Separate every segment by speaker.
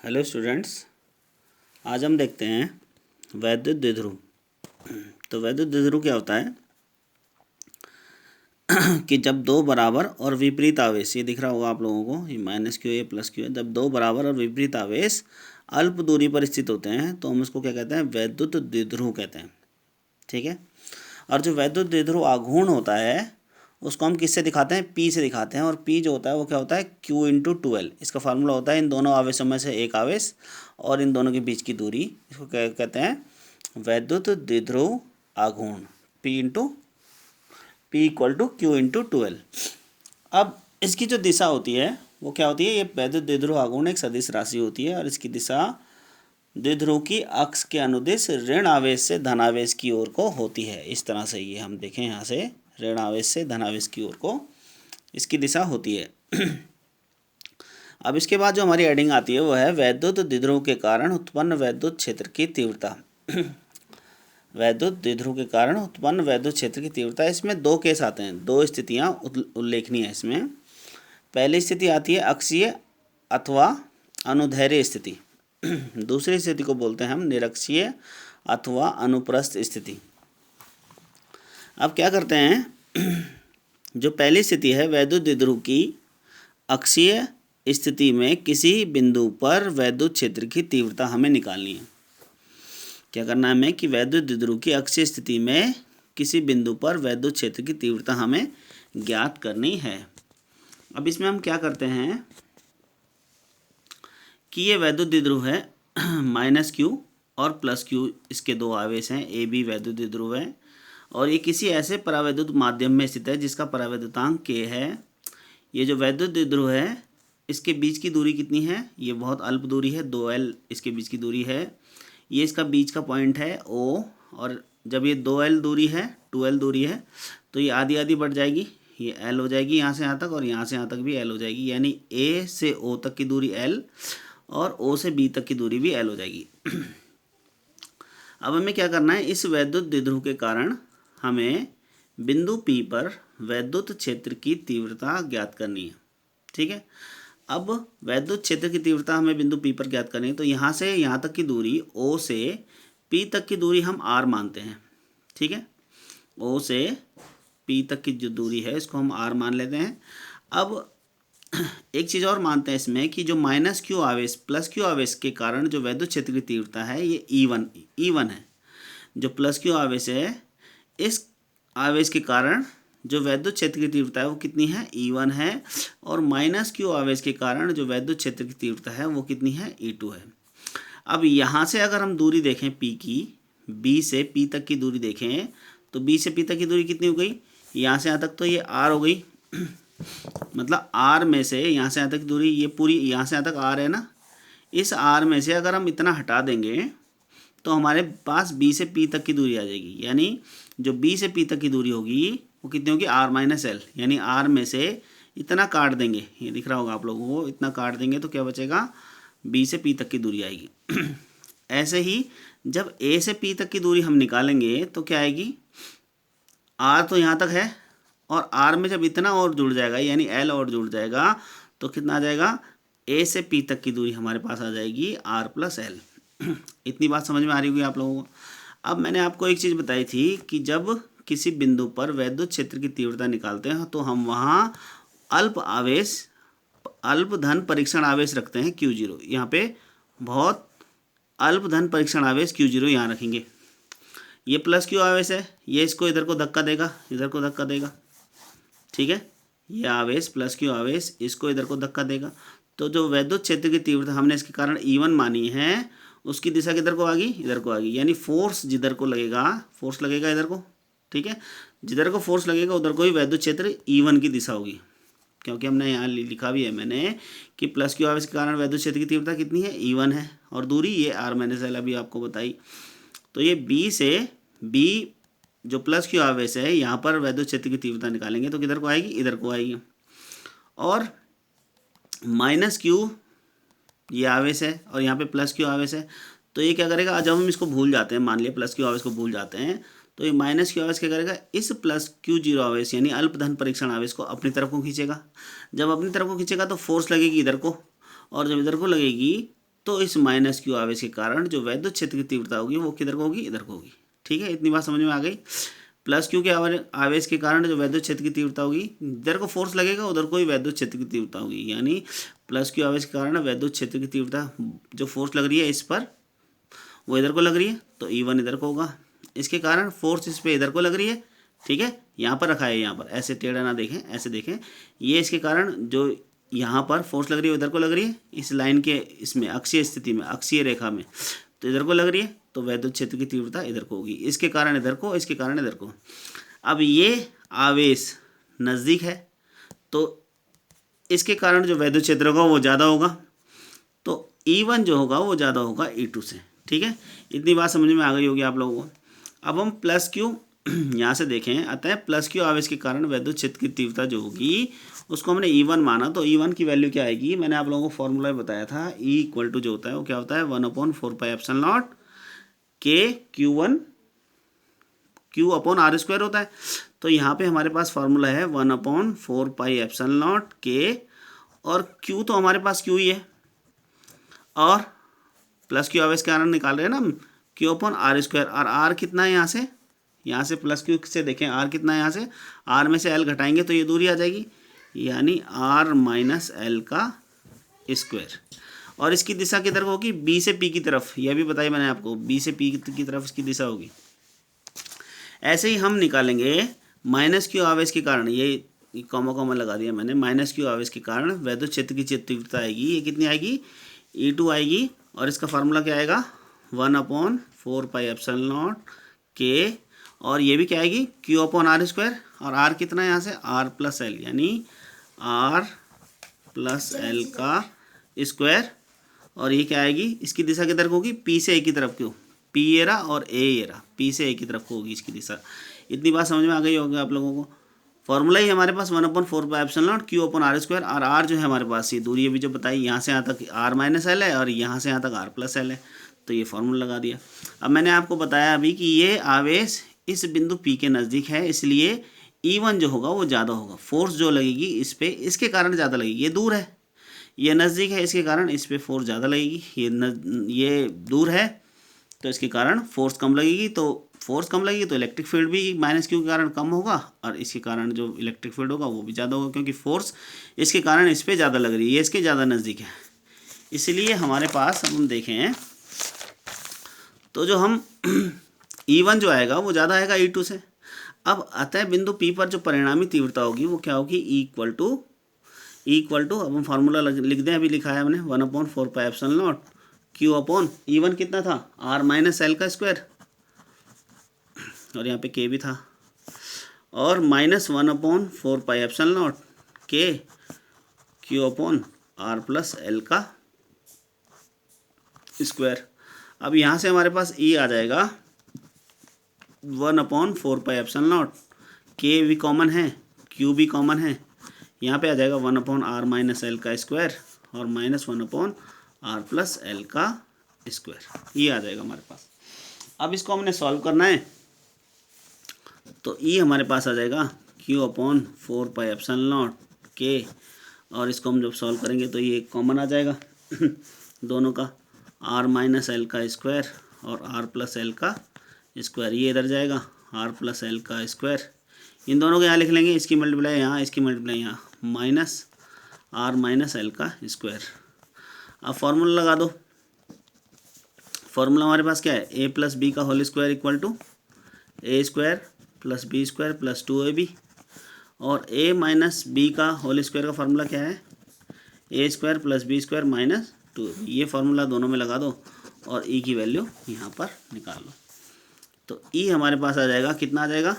Speaker 1: Hello students, आज हम देखते हैं वैद्युत द्विध्रुव। तो वैद्युत द्विध्रुव क्या होता है कि जब दो बराबर और विपरीत आवेश, ये दिख रहा होगा आप लोगों को, ये माइनस क्यू है प्लस क्यू है, जब दो बराबर और विपरीत आवेश अल्प दूरी पर स्थित होते हैं तो हम इसको क्या कहते हैं, वैद्युत द्विध्रुव कहते हैं। ठीक है। और जो वैद्युत द्विध्रुव आघूर्ण होता है उसको हम किससे दिखाते हैं, पी से दिखाते हैं। और पी जो होता है वो क्या होता है, क्यू इंटू 12। इसका फार्मूला होता है इन दोनों आवेशों में से एक आवेश और इन दोनों के बीच की दूरी, इसको क्या कहते हैं, वैद्युत द्विध्रुव आघूर्ण। P into P equal to Q into 12। अब इसकी जो दिशा होती है वो क्या होती है, ये वैद्युत द्विध्रुव आघूर्ण एक सदिश राशि होती है और इसकी दिशा द्विध्रुव की अक्ष के अनुदिश ऋण आवेश से धन आवेश की ओर को होती है। इस तरह से ये हम देखें यहाँ से, ऋण आवेश से धन आवेश की ओर को इसकी दिशा होती है। अब इसके बाद जो हमारी एडिंग आती है वो है वैद्युत द्विध्रुव के कारण उत्पन्न वैद्युत क्षेत्र की तीव्रता। वैद्युत द्विध्रुव के कारण उत्पन्न वैद्युत क्षेत्र की तीव्रता, इसमें दो केस आते हैं, दो स्थितियाँ उल्लेखनीय है इसमें। पहली स्थिति आती है अक्षीय अथवा अनुदैर्ध्य स्थिति। दूसरी स्थिति को बोलते हैं हम निरक्षीय अथवा अनुप्रस्थ स्थिति। अब क्या करते हैं, जो पहली स्थिति है वैद्युत द्विध्रुव की अक्षीय स्थिति में किसी बिंदु पर वैद्युत क्षेत्र की तीव्रता हमें निकालनी है। क्या करना है हमें कि वैद्युत द्विध्रुव की अक्षीय स्थिति में किसी बिंदु पर वैद्युत क्षेत्र की तीव्रता हमें ज्ञात करनी है। अब इसमें हम क्या करते हैं कि ये वैद्युत द्विध्रुव है माइनस क्यू और प्लस क्यू, इसके दो आवेश हैं, ए बी वैद्युत द्विध्रुव है और ये किसी ऐसे परावैद्युत माध्यम में स्थित है जिसका परावैद्युतांक k है। ये जो वैद्युत द्विध्रुव है इसके बीच की दूरी कितनी है, ये बहुत अल्प दूरी है, 2L इसके बीच की दूरी है। ये इसका बीच का पॉइंट है O, और जब ये 2L दूरी है, 2L दूरी है, तो ये आधी आधी बढ़ जाएगी, ये L हो जाएगी यहाँ से यहाँ तक और यहाँ से यहाँ तक भी L हो जाएगी, यानी A से O तक की दूरी L और O से B तक की दूरी भी L हो जाएगी। अब हमें क्या करना है, इस वैद्युत द्विध्रुव के कारण हमें बिंदु P पर वैद्युत क्षेत्र की तीव्रता ज्ञात करनी है। ठीक है। अब वैद्युत क्षेत्र की तीव्रता हमें बिंदु P पर ज्ञात करनी है, तो यहाँ से यहाँ तक की दूरी O से P तक की दूरी हम R मानते हैं। ठीक है। O से P तक की जो दूरी है इसको हम R मान लेते हैं। अब एक चीज़ और मानते हैं इसमें कि जो माइनस क्यू आवेश प्लस क्यू आवेश के कारण जो वैद्युत क्षेत्र की तीव्रता है ये E1 है। जो प्लस क्यू आवेश है इस आवेश के कारण जो वैद्युत क्षेत्र की तीव्रता है वो कितनी है, E1 है, और माइनस क्यू आवेश के कारण जो वैद्युत क्षेत्र की तीव्रता है वो कितनी है, E2 है। अब यहाँ से अगर हम दूरी देखें P की, B से P तक की दूरी देखें तो B से P तक की दूरी कितनी हो गई, यहाँ से यहाँ तक तो ये R हो गई। मतलब R में से यहाँ से यहाँ तक की दूरी, ये पूरी यहाँ से यहाँ तक R है ना, इस R में से अगर हम इतना हटा देंगे तो हमारे पास B से P तक की दूरी आ जाएगी, यानी जो B से P तक की दूरी होगी वो कितनी होगी, R माइनस L, यानी R में से इतना काट देंगे, ये दिख रहा होगा आप लोगों को, इतना काट देंगे तो क्या बचेगा, B से P तक की दूरी आएगी। ऐसे ही जब A से P तक की दूरी हम निकालेंगे तो क्या आएगी, R तो यहाँ तक है और R में जब इतना और जुड़ जाएगा यानी L और जुड़ जाएगा तो कितना आ जाएगा, A से P तक की दूरी हमारे पास आ जाएगी R प्लस L। इतनी बात समझ में आ रही होगी आप लोगों को। अब मैंने आपको एक चीज़ बताई थी कि जब किसी बिंदु पर वैद्युत क्षेत्र की तीव्रता निकालते हैं तो हम वहाँ अल्प धन परीक्षण आवेश रखते हैं Q0। यहाँ पे बहुत अल्प धन परीक्षण आवेश Q0 यहाँ रखेंगे। ये प्लस क्यू आवेश है, ये इसको इधर को धक्का देगा, इधर को धक्का देगा। ठीक है। ये आवेश प्लस क्यू आवेश इसको इधर को धक्का देगा, तो जो वैद्युत क्षेत्र की तीव्रता हमने इसके कारण E1 मानी है उसकी दिशा किधर को आ गई, इधर को आ गई, यानी फोर्स जिधर को लगेगा, फोर्स लगेगा इधर को। ठीक है। जिधर को फोर्स लगेगा उधर को ही वैद्युत क्षेत्र E1 की दिशा होगी, क्योंकि हमने यहाँ लिखा भी है मैंने कि प्लस क्यू आवेश के कारण वैद्युत क्षेत्र की तीव्रता कितनी है, E1 है, और दूरी ये R माइनस L अभी आपको बताई। तो ये B से B जो प्लस क्यू आवेश है यहाँ पर वैद्युत क्षेत्र की तीव्रता निकालेंगे तो किधर को आएगी, इधर को आएगी। और माइनस क्यू ये आवेश है और यहाँ पे प्लस क्यू आवेश है, तो ये क्या करेगा, जब हम इसको भूल जाते हैं, मान लिया प्लस क्यू आवेश को भूल जाते हैं, तो ये माइनस क्यू आवेश क्या करेगा, इस प्लस Q0 आवेश यानी अल्पधन परीक्षण आवेश को अपनी तरफ को खींचेगा। जब अपनी तरफ को खींचेगा तो फोर्स लगेगी इधर को, और जब इधर को लगेगी तो इस माइनस क्यू आवेश के कारण जो वैद्युत क्षेत्र की तीव्रता होगी वो किधर को होगी, इधर को होगी। ठीक है, इतनी बात समझ में आ गई। प्लस क्यू के आवेश के कारण जो वैद्युत क्षेत्र की तीव्रता होगी, इधर को फोर्स लगेगा उधर को ही वैद्युत क्षेत्र की तीव्रता होगी, यानी प्लस क्यू आवेश के कारण वैद्युत क्षेत्र की तीव्रता जो फोर्स लग रही है इस पर वो इधर को लग रही है, तो E1 इधर को होगा। इसके कारण फोर्स इस पर इधर को लग रही है। ठीक है, यहाँ पर रखा है, यहाँ पर ऐसे टेढ़ा ना देखें, ऐसे देखें। ये इसके कारण जो यहाँ पर फोर्स लग रही है उधर को लग रही है, इस लाइन के इसमें अक्षीय स्थिति में, अक्षीय रेखा में, तो इधर को लग रही है, तो वैद्युत क्षेत्र की तीव्रता इधर को होगी। इसके कारण इधर को, इसके कारण इधर को। अब ये आवेश नज़दीक है तो इसके कारण जो वैद्युत क्षेत्र होगा वो ज़्यादा होगा, तो E1 जो होगा वो ज़्यादा होगा E2 से। ठीक है, इतनी बात समझ में आ गई होगी आप लोगों को। अब हम प्लस क्यू यहाँ से देखें, अतः प्लस क्यू आवेश के कारण वैद्युत क्षेत्र की तीव्रता जो होगी उसको हमने E1 माना, तो E1 की वैल्यू क्या आएगी, मैंने आप लोगों को फॉर्मूला बताया था। E इक्वल टू जो होता है वो क्या होता है, 1/4πε0 K Q upon R square होता है। तो यहाँ पे हमारे पास फार्मूला है 1/4πε0 K, और Q तो हमारे पास Q ही है, और प्लस क्यू आवेश के कारण निकाल रहे हैं ना हम, Q अपॉन R स्क्वायर, और R कितना है यहाँ से प्लस क्यू से देखें R कितना है, यहाँ से R में से L घटाएंगे तो ये दूरी आ जाएगी, यानी R माइनस L का स्क्वायर। और इसकी दिशा किधर को होगी, B से P की तरफ, यह भी बताया मैंने आपको, B से P की तरफ इसकी दिशा होगी। ऐसे ही हम निकालेंगे माइनस क्यू आवेश के कारण, ये कॉमा लगा दिया मैंने, माइनस क्यू आवेश के कारण वैद्युत क्षेत्र की तीव्रता आएगी, ये कितनी आएगी, E2 आएगी, और इसका फार्मूला क्या आएगा, 1/4πε0 K, और ये भी क्या आएगी, Q अपॉन R स्क्वायर, और R कितना है यहाँ से, R प्लस L, यानी R प्लस L का स्क्वायर। और ये क्या आएगी, इसकी दिशा किधर को होगी, P से A की तरफ, क्यों, P ये रहा और A ये रहा, P से A की तरफ को होगी इसकी दिशा। इतनी बात समझ में आ गई होगी आप लोगों को। फॉर्मूला ही हमारे पास 1/4πε0 Q अपॉन R स्क्वायर, और R जो है हमारे पास ये दूरी अभी जो बताई, यहाँ से यहाँ तक R माइनस L है और यहाँ से यहाँ तक R प्लस L है, तो ये फॉर्मूला लगा दिया। अब मैंने आपको बताया अभी कि ये आवेश इस बिंदु P के नज़दीक है, इसलिए E1 जो होगा वो ज़्यादा होगा, फोर्स जो लगेगी इस पर इसके कारण ज़्यादा लगेगी। ये दूर है, ये नज़दीक है, इसके कारण इस पर फोर्स ज़्यादा लगेगी। ये दूर है तो इसके कारण फोर्स कम लगेगी, तो फोर्स कम लगेगी तो इलेक्ट्रिक फील्ड भी माइनस क्यू के कारण कम होगा, और इसके कारण जो इलेक्ट्रिक फील्ड होगा वो भी ज़्यादा होगा, क्योंकि फोर्स इसके कारण इस पर ज़्यादा लग रही है, ये इसके ज़्यादा नज़दीक है। इसलिए हमारे पास अब हम देखें तो जो हम E1 जो आएगा वो ज़्यादा आएगा E2 से। अब अतः बिंदु P पर जो परिणामी तीव्रता होगी वो क्या होगी, E इक्वल टू अब हम फार्मूला लिख दें, अभी लिखा है हमने 1/4πε0 Q अपॉन E1 कितना था, R माइनस L का स्क्वायर, और यहाँ पे K भी था, और minus 1/4πε0 K Q upon R plus L का स्क्वायर। अब यहाँ से हमारे पास E आ जाएगा 1/4πε0, K भी कॉमन है, Q भी कॉमन है, यहाँ पे आ जाएगा 1/R माइनस L का स्क्वायर और माइनस 1/R प्लस L का स्क्वायर, ये आ जाएगा हमारे पास। अब इसको हमने सॉल्व करना है, तो E हमारे पास आ जाएगा Q/4πε0 K, और इसको हम जब सॉल्व करेंगे तो ये कॉमन आ जाएगा दोनों का, R माइनस L का स्क्वायर और R प्लस L का स्क्वायर, ये इधर जाएगा R प्लस L का स्क्वायर, इन दोनों को यहाँ लिख लेंगे, इसकी मल्टीप्लाई यहाँ, इसकी मल्टीप्लाई यहाँ, माइनस R माइनस L का स्क्वायर। अब फॉर्मूला लगा दो, फॉर्मूला हमारे पास क्या है, A प्लस बी का whole square equal to A square plus B square plus 2AB, और A माइनस बी का होल स्क्वायर का फार्मूला क्या है, A square plus B square minus 2AB। ये फार्मूला दोनों में लगा दो और E की वैल्यू यहाँ पर निकाल लो, तो E हमारे पास आ जाएगा, कितना आ जाएगा,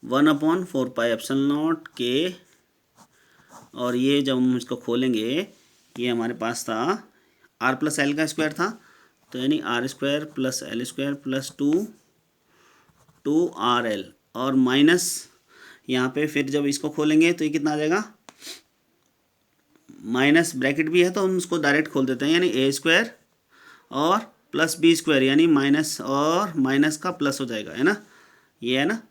Speaker 1: 1/4πε0 K, और ये जब हम इसको खोलेंगे ये हमारे पास था R प्लस L का स्क्वायर था, तो यानी R square plus L square plus 2RL, और माइनस यहाँ पे फिर जब इसको खोलेंगे तो ये कितना आ जाएगा, माइनस ब्रैकेट भी है तो हम उसको डायरेक्ट खोल देते हैं, यानी A स्क्वायर और प्लस बी स्क्वायर, यानी माइनस और माइनस का प्लस हो जाएगा, है ना, ये है ना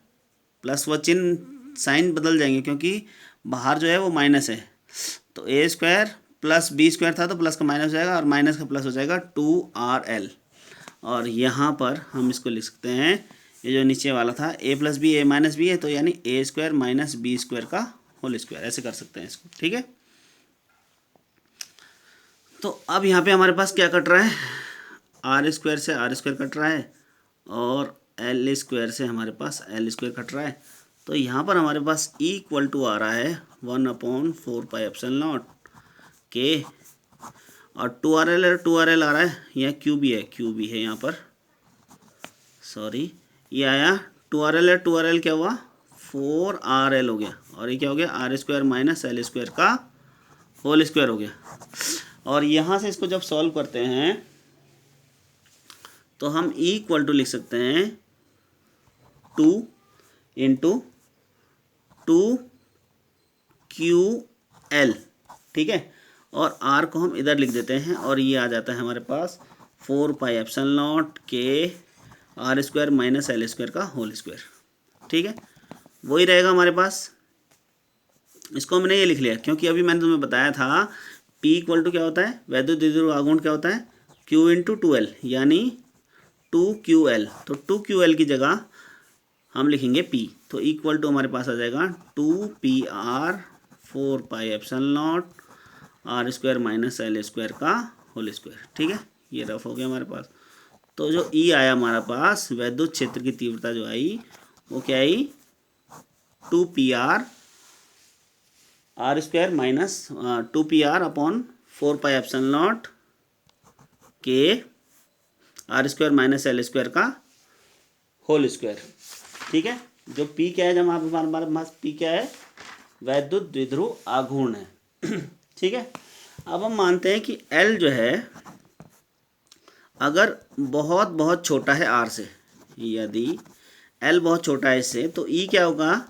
Speaker 1: प्लस, वो चिन्ह साइन बदल जाएंगे क्योंकि बाहर जो है वो माइनस है, तो A square plus B square था तो प्लस का माइनस हो जाएगा और माइनस का प्लस हो जाएगा 2RL। और यहाँ पर हम इसको लिख सकते हैं, ये जो नीचे वाला था ए प्लस बी ए माइनस बी है, तो यानी ए स्क्वायर माइनस बी स्क्वायर का होल स्क्वायर, ऐसे कर सकते हैं इसको। ठीक है, तो अब यहाँ पे हमारे पास क्या कट रहा है, आर स्क्वायर से आर स्क्वायर कट रहा है और एल स्क्वायर से हमारे पास एल स्क्वायर कट रहा है। तो यहाँ पर हमारे पास ई इक्वल टू आ रहा है 1/4πε0 के, और 2RL है, 2RL आ रहा है, यहाँ क्यू भी है यहाँ पर, सॉरी ये आया 2RL है, 2RL क्या हुआ 4RL हो गया, और ये क्या हो गया R square minus L square का होल स्क्वायर हो गया। और यहाँ से इसको जब सॉल्व करते हैं तो हम ई इक्वल टू लिख सकते हैं 2 × 2QL। ठीक है, और R को हम इधर लिख देते हैं और ये आ जाता है हमारे पास 4πε0 के R square minus L square का होल स्क्वायर। ठीक है, वही रहेगा हमारे पास। इसको मैंने ये लिख लिया क्योंकि अभी मैंने तुम्हें बताया था P इक्वल टू क्या होता है, वैद्युत द्विध्रुव आघूर्ण क्या होता है, Q × 2L यानी 2QL। तो 2QL की जगह हम लिखेंगे P, तो इक्वल टू हमारे पास आ जाएगा 2PR 4πε0 R square minus L square का होल स्क्वायर। ठीक है, ये रफ हो गया हमारे पास। तो जो E आया हमारे पास, वैद्युत क्षेत्र की तीव्रता जो आई वो क्या आई 2PR R square minus 2PR upon 4πε0 के R square minus L square का होल स्क्वायर। ठीक है, जो P क्या है, जब हमारे पास P क्या है, वैद्युत द्विध्रुव आघूर्ण है। ठीक है, अब हम मानते हैं कि L जो है अगर बहुत बहुत छोटा है R से, यदि L बहुत छोटा है इससे, तो E क्या होगा,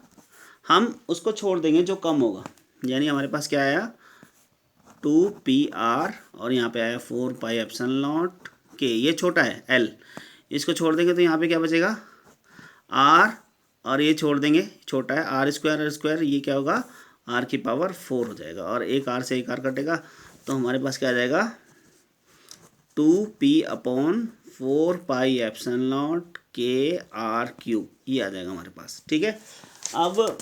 Speaker 1: हम उसको छोड़ देंगे जो कम होगा, यानी हमारे पास क्या आया 2PR और यहाँ पे आया 4πε0 के, ये छोटा है L, इसको छोड़ देंगे तो यहाँ पे क्या बचेगा R, और ये छोड़ देंगे छोटा है आर स्क्वायर, ये क्या होगा R की पावर 4 हो जाएगा, और एक R से एक R कटेगा, तो हमारे पास क्या आ जाएगा 2P अपॉन 4πε0 के R³ ये आ जाएगा हमारे पास। ठीक है, अब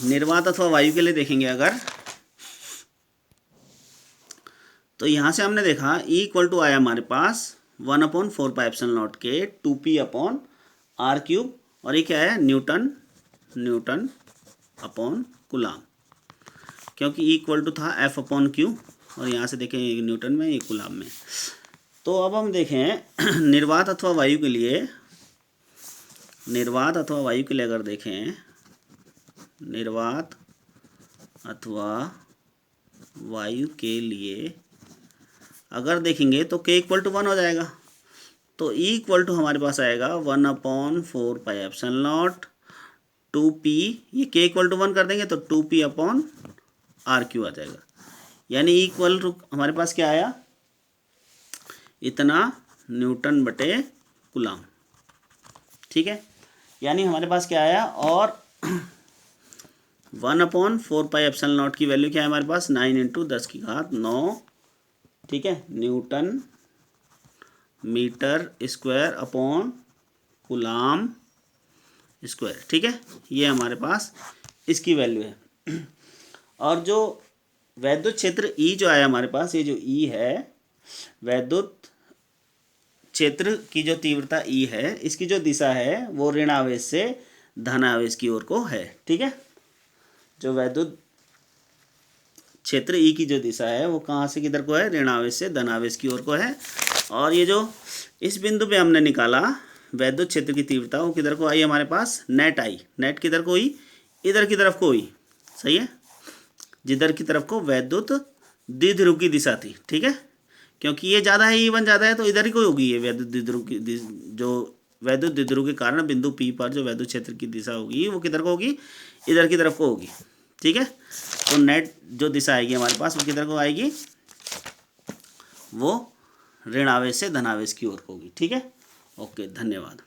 Speaker 1: निर्वात अथवा वायु के लिए देखेंगे अगर, तो यहाँ से हमने देखा E इक्वल टू आया हमारे पास 1/4πε0 के 2P अपॉन R³, और ये क्या है न्यूटन अपॉन कूलाम, क्योंकि E इक्वल टू था F/Q, और यहाँ से देखें न्यूटन में, ये कूलाम में। तो अब हम देखें निर्वात अथवा वायु के लिए, अगर देखें निर्वात अथवा वायु के लिए अगर देखेंगे तो K इक्वल टू 1 हो जाएगा, तो E इक्वल टू हमारे पास आएगा 1/4πε0 2P, ये K इक्वल टू 1 कर देंगे तो 2P अपॉन R³ आ जाएगा, यानी E इक्वल टू हमारे पास क्या आया, इतना न्यूटन बटे कूलाम। ठीक है, यानी हमारे पास क्या आया, और 1/4πε0 की वैल्यू क्या है हमारे पास 9 × 10⁹ ठीक है, newton metre square upon coulomb square. ठीक है, ये हमारे पास इसकी वैल्यू है। और जो वैद्युत क्षेत्र E जो आया हमारे पास, ये जो E है वैद्युत क्षेत्र की जो तीव्रता E है, इसकी जो दिशा है वो ऋण आवेश से धन आवेश की ओर को है। ठीक है, जो वैद्युत क्षेत्र E की जो दिशा है वो कहाँ से किधर को है, ऋण आवेश से धन आवेश की ओर को है। और ये जो इस बिंदु पे हमने निकाला वैद्युत क्षेत्र की तीव्रता, वो किधर को आई हमारे पास, नेट आई, नेट किधर को हुई, इधर की तरफ को हुई। सही है, जिधर की तरफ को वैद्युत द्विध्रुव की दिशा थी। ठीक है, क्योंकि ये ज़्यादा है, E1 ज़्यादा है, तो इधर ही को होगी ये वैद्युत द्विध्रुव की, जो वैद्युत द्विध्रुव के कारण बिंदु P पर जो वैद्युत क्षेत्र की दिशा होगी वो किधर को होगी, इधर की तरफ को होगी। ठीक है, तो नेट जो दिशा आएगी हमारे पास वो किधर को आएगी, वो ऋण आवेश से धन आवेश की ओर होगी। ठीक है, ओके, धन्यवाद।